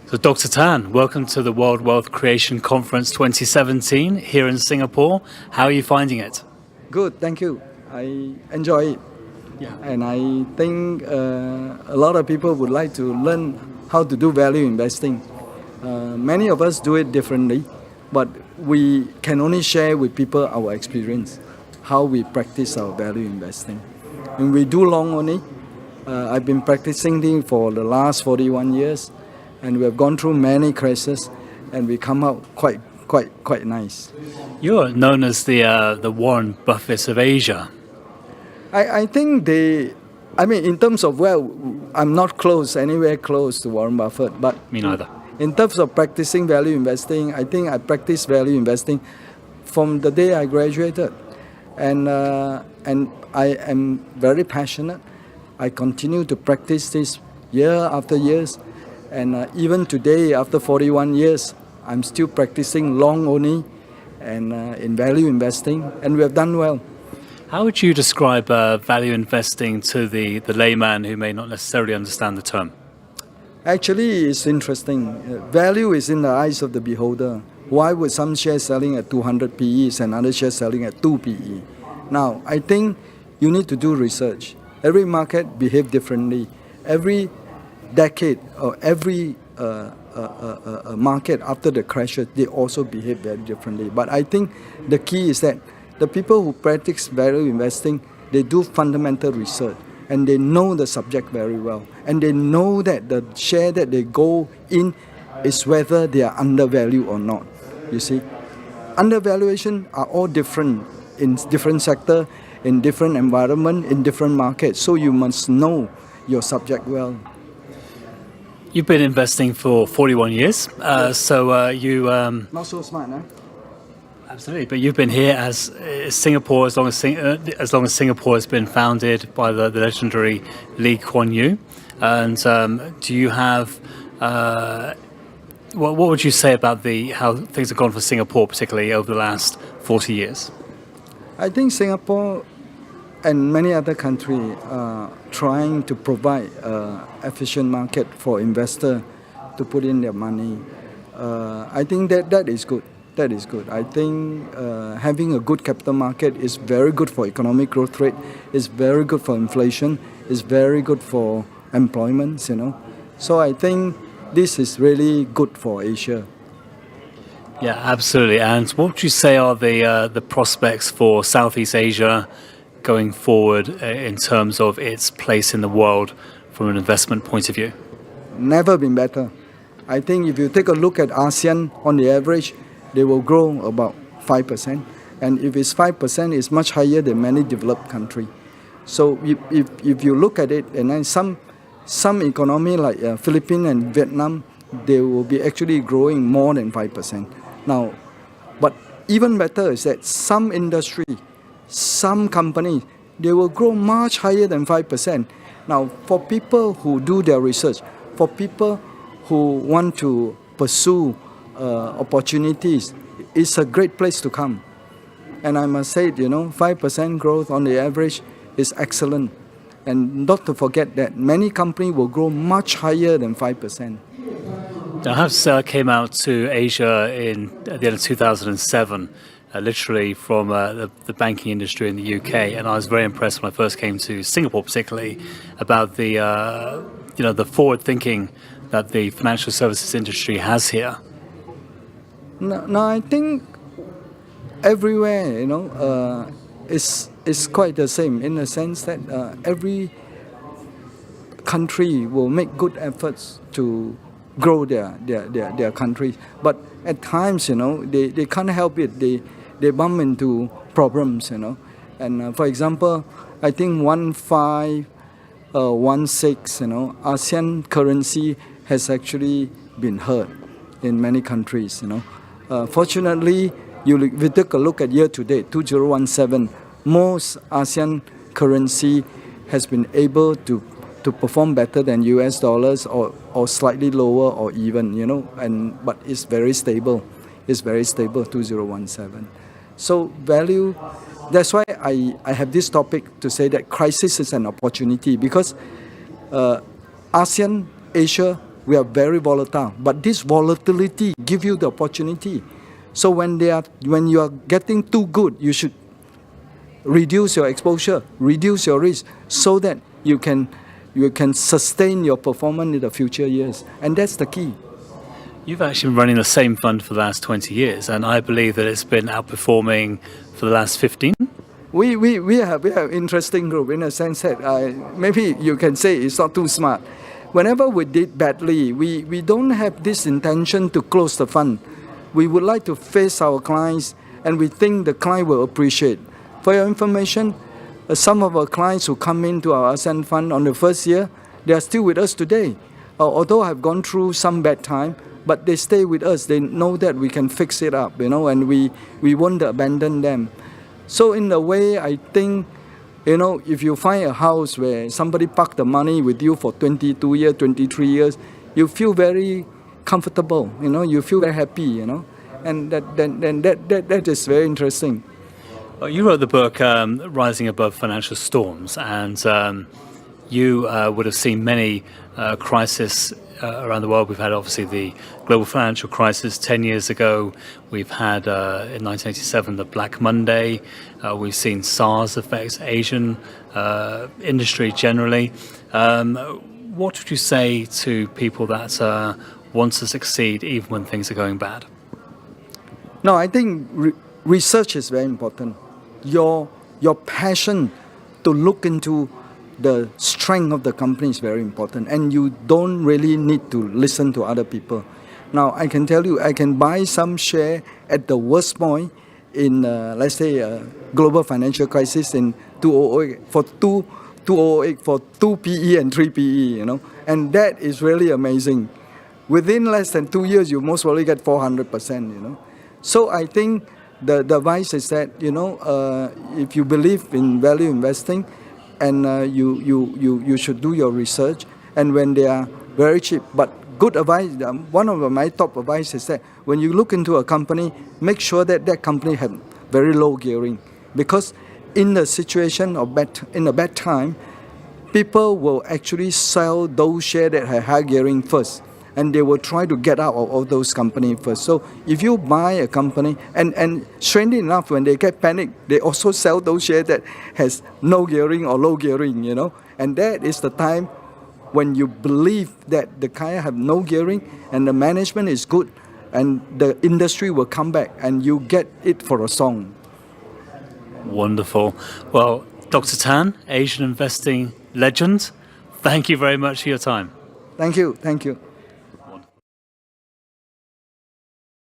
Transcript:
So Dr. Tan, welcome to the World Wealth Creation Conference 2017 here in Singapore. How are you finding it? Good, thank you. I enjoy it. Yeah. And I think a lot of people would like to learn how to do value investing. Many of us do it differently, but we can only share with people our experience, how we practice our value investing. And we do long only. I've been practicing it for the last 41 years, and we have gone through many crises, and we come out quite nice. You're known as the Warren Buffett of Asia. I think in terms of, I'm not anywhere close to Warren Buffett, but Me neither. in terms of practicing value investing, I think I practiced value investing from the day I graduated. And I am very passionate. I continue to practice this year after years. And even today, after 41 years, I'm still practicing long only and in value investing, and we have done well. How would you describe value investing to the layman who may not necessarily understand the term? Actually, it's interesting. Value is in the eyes of the beholder. Why would some shares selling at 200 PEs and other shares selling at 2 PE? Now, I think you need to do research. Every market behaves differently. Every decade or every market after the crashes, they also behave very differently. But I think the key is that the people who practice value investing, they do fundamental research and they know the subject very well. And they know that the share that they go in is whether they are undervalued or not. You see, undervaluation are all different in different sector, in different environment, in different markets. So you must know your subject well. You've been investing for 41 years, you... Not so smart, huh? Absolutely, but you've been here as Singapore as long as Singapore has been founded by the legendary Lee Kuan Yew. And do you have... what would you say about how things have gone for Singapore, particularly over the last 40 years? I think Singapore and many other countries are trying to provide an efficient market for investors to put in their money. I think that is good. That is good. I think having a good capital market is very good for economic growth rate, is very good for inflation, is very good for employment, So I think this is really good for Asia. Yeah, absolutely. And what would you say are the prospects for Southeast Asia going forward in terms of its place in the world from an investment point of view? Never been better. I think if you take a look at ASEAN, on the average, they will grow about 5%. And if it's 5%, it's much higher than many developed countries. So if you look at it, and then some economy like Philippines and Vietnam, they will be actually growing more than 5%. Now, but even better is that some industry, some companies, they will grow much higher than 5%. Now, for people who do their research, for people who want to pursue opportunities, it's a great place to come. And I must say, 5% growth on the average is excellent. And not to forget that many companies will grow much higher than 5%. Now, I came out to Asia at the end of 2007, literally from the banking industry in the UK, and I was very impressed when I first came to Singapore, particularly about the forward thinking that the financial services industry has here. No, I think everywhere, is quite the same in the sense that every country will make good efforts to grow their country. But at times, they can't help it. They bump into problems, And for example, I think 1516, ASEAN currency has actually been hurt in many countries, Fortunately, if you take a look at year to date, 2017, most ASEAN currency has been able to perform better than US dollars or slightly lower or even, but it's very stable. It's very stable, 2017. So value, that's why I have this topic to say that crisis is an opportunity because ASEAN, Asia we are very volatile. But this volatility give you the opportunity. So when you are getting too good, you should reduce your exposure, reduce your risk, so that you can sustain your performance in the future years. And that's the key. You've actually been running the same fund for the last 20 years, and I believe that it's been outperforming for the last 15. We have interesting group in a sense that maybe you can say it's not too smart. Whenever we did badly, we don't have this intention to close the fund. We would like to face our clients, and we think the client will appreciate. For your information, some of our clients who come into our ASEAN fund on the first year, they are still with us today. Although I've gone through some bad time, but they stay with us. They know that we can fix it up, and we won't abandon them. So in a way, I think, if you find a house where somebody parked the money with you for 22 years, 23 years, you feel very comfortable, you feel very happy, and that is very interesting. Well, you wrote the book Rising Above Financial Storms, and you would have seen many crises around the world. We've had obviously the global financial crisis 10 years ago. We've had in 1987 the Black Monday. We've seen SARS affect Asian industry generally. What would you say to people that want to succeed even when things are going bad? No, I think research is very important. Your passion to look into the strength of the company is very important, and you don't really need to listen to other people. Now, I can tell you, I can buy some share at the worst point in, let's say, global financial crisis in 2008 for 2008 for 2 PE and 3 PE, and that is really amazing. Within less than 2 years, you most probably get 400%, So I think the advice is that, if you believe in value investing, and you should do your research, and when they are very cheap. But good advice, one of my top advice is that when you look into a company, make sure that that company have very low gearing, because in the situation of in a bad time, people will actually sell those shares that have high gearing first, and they will try to get out of all those companies first. So if you buy a company, and strangely enough, when they get panic, they also sell those shares that has no gearing or low gearing, and that is the time when you believe that the client have no gearing and the management is good, and the industry will come back, and you get it for a song. Wonderful. Well, Dr. Tan, Asian investing legend, thank you very much for your time. Thank you.